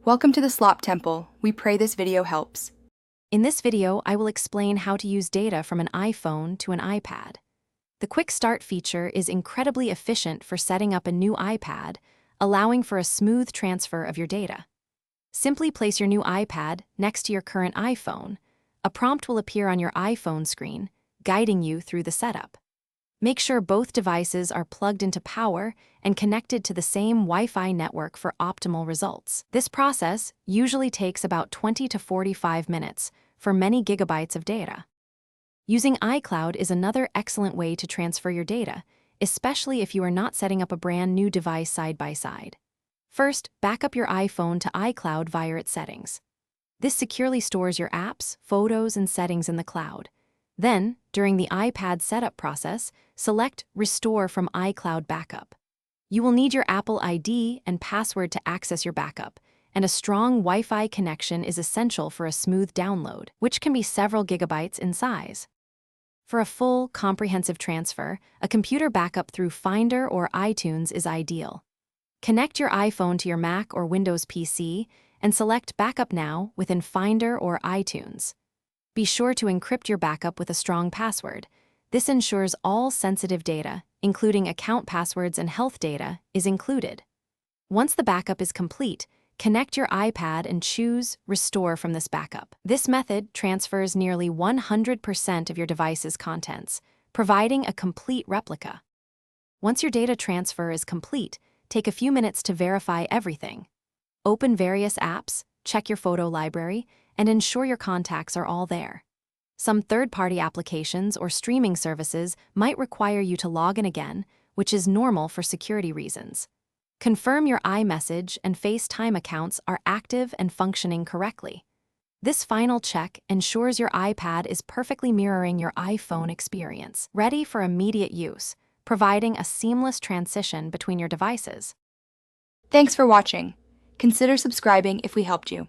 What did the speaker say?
Welcome to the Slop Temple. We pray this video helps. In this video, I will explain how to use data from an iPhone to an iPad. The Quick Start feature is incredibly efficient for setting up a new iPad, allowing for a smooth transfer of your data. Simply place your new iPad next to your current iPhone. A prompt will appear on your iPhone screen, guiding you through the setup. Make sure both devices are plugged into power and connected to the same Wi-Fi network for optimal results. This process usually takes about 20 to 45 minutes for many gigabytes of data. Using iCloud is another excellent way to transfer your data, especially if you are not setting up a brand new device side by side. First, back up your iPhone to iCloud via its settings. This securely stores your apps, photos, and settings in the cloud. Then, during the iPad setup process, select Restore from iCloud Backup. You will need your Apple ID and password to access your backup, and a strong Wi-Fi connection is essential for a smooth download, which can be several gigabytes in size. For a full, comprehensive transfer, a computer backup through Finder or iTunes is ideal. Connect your iPhone to your Mac or Windows PC and select Backup Now within Finder or iTunes. Be sure to encrypt your backup with a strong password. This ensures all sensitive data, including account passwords and health data, is included. Once the backup is complete, connect your iPad and choose Restore from this backup. This method transfers nearly 100% of your device's contents, providing a complete replica. Once your data transfer is complete, take a few minutes to verify everything. Open various apps, check your photo library, and ensure your contacts are all there. Some third-party applications or streaming services might require you to log in again, which is normal for security reasons. Confirm your iMessage and FaceTime accounts are active and functioning correctly. This final check ensures your iPad is perfectly mirroring your iPhone experience, ready for immediate use, providing a seamless transition between your devices. Thanks for watching. Consider subscribing if we helped you.